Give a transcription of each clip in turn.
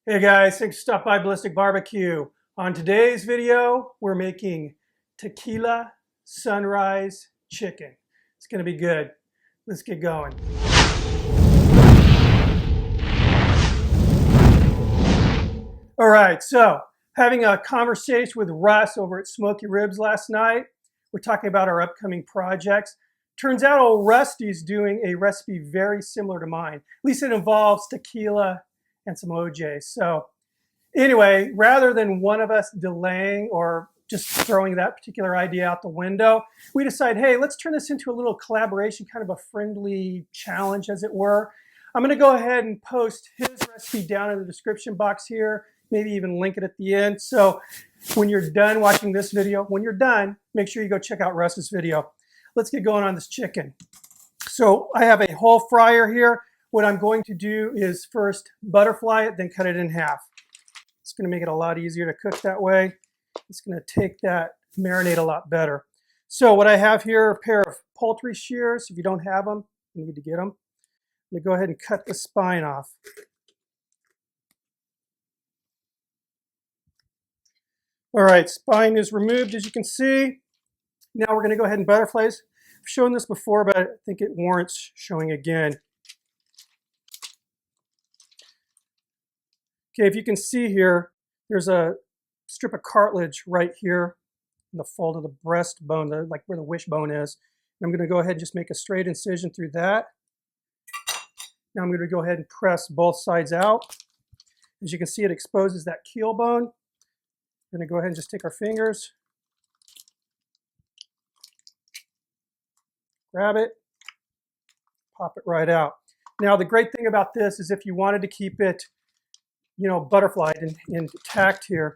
Hey guys, thanks for stopping by Ballistic Barbecue. On today's video, we're making tequila sunrise chicken. It's gonna be good. Let's get going. All right, so having a conversation with Russ over at Smoky Ribs last night. We're talking about our upcoming projects. Turns out old Rusty's doing a recipe very similar to mine. At least it involves tequila and some OJ. So anyway, rather than one of us delaying or just throwing that particular idea out the window, we decided, hey, let's turn this into a little collaboration, kind of a friendly challenge, as it were. I'm going to go ahead and post his recipe down in the description box here, maybe even link it at the end. So when you're done watching this video, when you're done, make sure you go check out Russ's video. Let's get going on this chicken. So I have a whole fryer here. What I'm going to do is first butterfly it, then cut it in half. It's going to make it a lot easier to cook that way. It's going to take that marinade a lot better. So what I have here are a pair of poultry shears. If you don't have them, you need to get them. I'm going to go ahead and cut the spine off. All right, spine is removed, as you can see. Now we're going to go ahead and butterfly this. I've shown this before, but I think it warrants showing again. Okay, if you can see here, there's a strip of cartilage right here in the fold of the breastbone, like where the wishbone is. And I'm going to go ahead and just make a straight incision through that. Now I'm going to go ahead and press both sides out. As you can see, it exposes that keel bone. We're going to go ahead and just take our fingers, grab it, pop it right out. Now the great thing about this is if you wanted to keep it, you know, butterflied and intact here,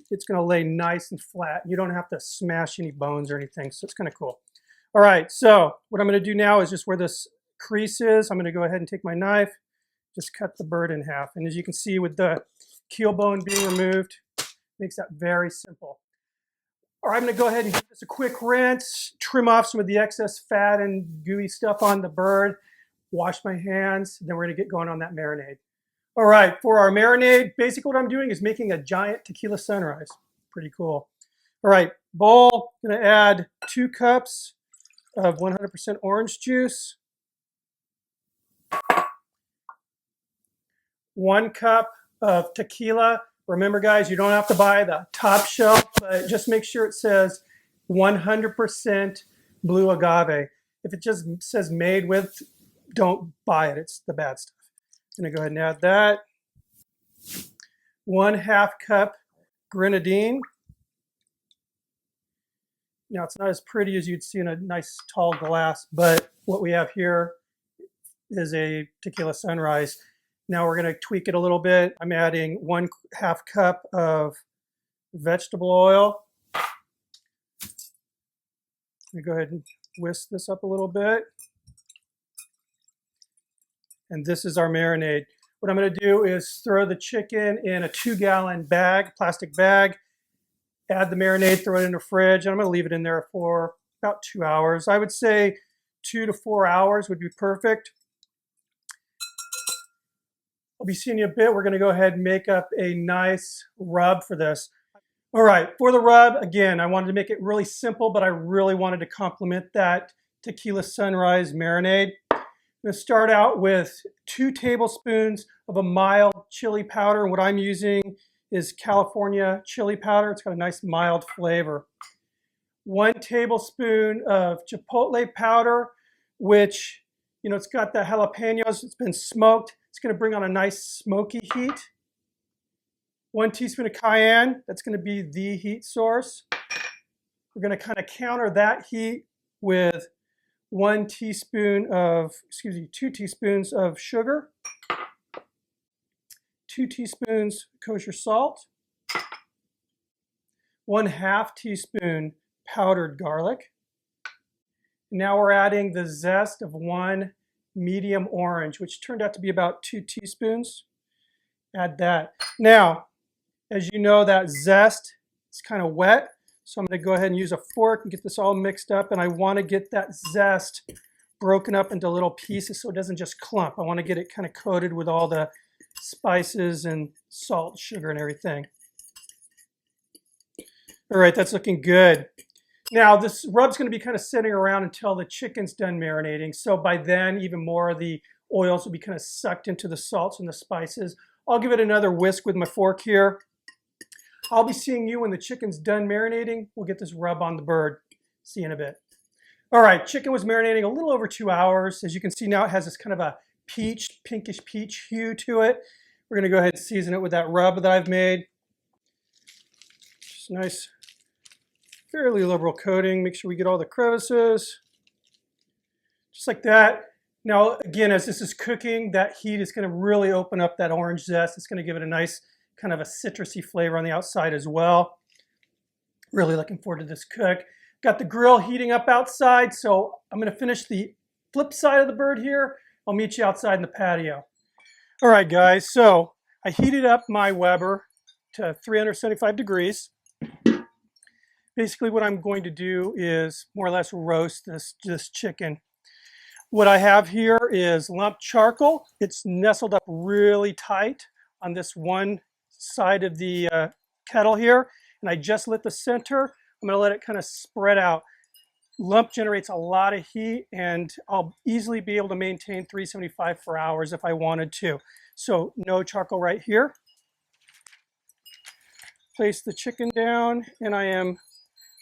it's going to lay nice and flat. You don't have to smash any bones or anything, so it's kind of cool. All right, so what I'm going to do now is just where this crease is, I'm going to go ahead and take my knife, just cut the bird in half. And as you can see, with the keel bone being removed, makes that very simple. All right, I'm going to go ahead and give this a quick rinse, trim off some of the excess fat and gooey stuff on the bird, wash my hands, then we're going to get going on that marinade. All right, for our marinade, basically what I'm doing is making a giant tequila sunrise. Pretty cool. All right, bowl, I'm gonna add 2 cups of 100% orange juice, 1 cup of tequila. Remember guys, you don't have to buy the top shelf, but just make sure it says 100% blue agave. If it just says made with, don't buy it, it's the bad stuff. I'm going to go ahead and add that. 1/2 cup grenadine. Now it's not as pretty as you'd see in a nice tall glass, but what we have here is a tequila sunrise. Now we're going to tweak it a little bit. I'm adding 1/2 cup of vegetable oil. I'm going to go ahead and whisk this up a little bit. And this is our marinade. What I'm going to do is throw the chicken in a 2-gallon bag, plastic bag, add the marinade, throw it in the fridge, and I'm going to leave it in there for about 2 hours. I would say 2 to 4 hours would be perfect. I'll be seeing you in a bit. We're going to go ahead and make up a nice rub for this. All right, for the rub, again, I wanted to make it really simple, but I really wanted to complement that tequila sunrise marinade. I'm going to start out with 2 tablespoons of a mild chili powder. And what I'm using is California chili powder. It's got a nice mild flavor. 1 tablespoon of chipotle powder, which, you know, it's got the jalapenos. It's been smoked. It's going to bring on a nice smoky heat. 1 teaspoon of cayenne. That's going to be the heat source. We're going to kind of counter that heat with 2 teaspoons of sugar, 2 teaspoons kosher salt, 1/2 teaspoon powdered garlic. Now we're adding the zest of 1 medium orange, which turned out to be about 2 teaspoons. Add that. Now, as you know, that zest is kind of wet. So I'm going to go ahead and use a fork and get this all mixed up. And I want to get that zest broken up into little pieces so it doesn't just clump. I want to get it kind of coated with all the spices and salt, sugar, and everything. All right, that's looking good. Now this rub's going to be kind of sitting around until the chicken's done marinating. So by then, even more of the oils will be kind of sucked into the salts and the spices. I'll give it another whisk with my fork here. I'll be seeing you when the chicken's done marinating. We'll get this rub on the bird. See you in a bit. All right, chicken was marinating a little over 2 hours. As you can see now, it has this kind of a pinkish peach hue to it. We're going to go ahead and season it with that rub that I've made. Just nice, fairly liberal coating. Make sure we get all the crevices. Just like that. Now, again, as this is cooking, that heat is going to really open up that orange zest. It's going to give it a nice kind of a citrusy flavor on the outside as well. Really looking forward to this cook. Got the grill heating up outside, so I'm going to finish the flip side of the bird here. I'll meet you outside in the patio. All right, guys, so I heated up my Weber to 375 degrees. Basically, what I'm going to do is more or less roast this chicken. What I have here is lump charcoal. It's nestled up really tight on this one side of the kettle here, and I just lit the center. I'm going to let it kind of spread out. Lump generates a lot of heat, and I'll easily be able to maintain 375 for hours if I wanted to. So no charcoal right here. Place the chicken down, and I am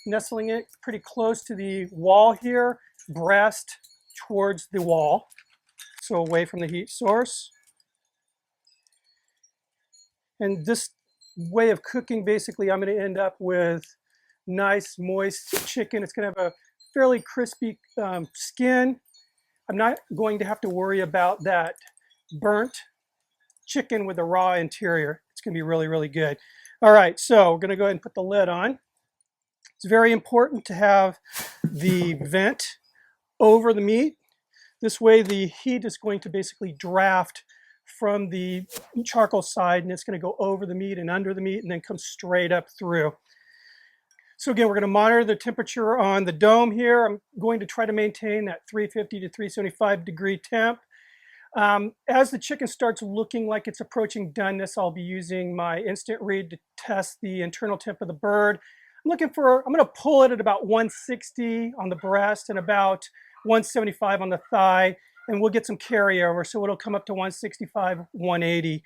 nestling it pretty close to the wall here, breast towards the wall, so away from the heat source. And this way of cooking, basically, I'm going to end up with nice, moist chicken. It's going to have a fairly crispy skin. I'm not going to have to worry about that burnt chicken with a raw interior. It's going to be really, really good. All right, so we're going to go ahead and put the lid on. It's very important to have the vent over the meat. This way the heat is going to basically draft from the charcoal side, and it's going to go over the meat and under the meat and then come straight up through. So again, we're going to monitor the temperature on the dome here. I'm going to try to maintain that 350 to 375 degree temp. As the chicken starts looking like it's approaching doneness, I'll be using my instant read to test the internal temp of the bird. I'm going to pull it at about 160 on the breast and about 175 on the thigh, and we'll get some carryover, so it'll come up to 165, 180,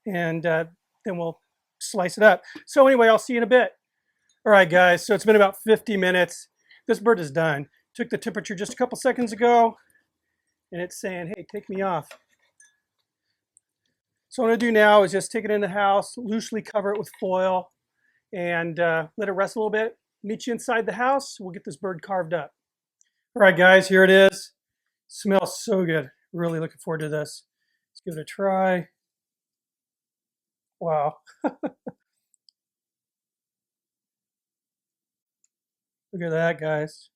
and then we'll slice it up. So anyway, I'll see you in a bit. All right, guys, so it's been about 50 minutes. This bird is done. Took the temperature just a couple seconds ago, and it's saying, hey, take me off. So what I'm going to do now is just take it in the house, loosely cover it with foil, and let it rest a little bit. Meet you inside the house. We'll get this bird carved up. All right, guys, here it is. Smells so good. Really looking forward to this. Let's give it a try. Wow. Look at that, guys.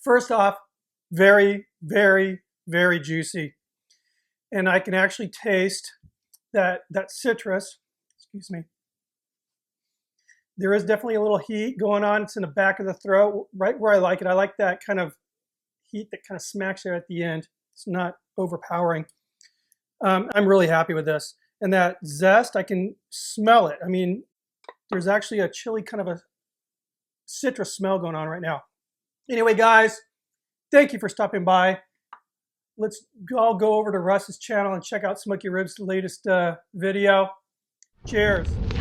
First off, very, very, very juicy. And I can actually taste that citrus. Excuse me. There is definitely a little heat going on. It's in the back of the throat, right where I like it. I like that kind of heat that kind of smacks there at the end. It's not overpowering. I'm really happy with this. And that zest, I can smell it. I mean, there's actually a chili kind of a citrus smell going on right now. Anyway, guys, thank you for stopping by. Let's all go over to Russ's channel and check out Smoky Ribs' latest video. Cheers.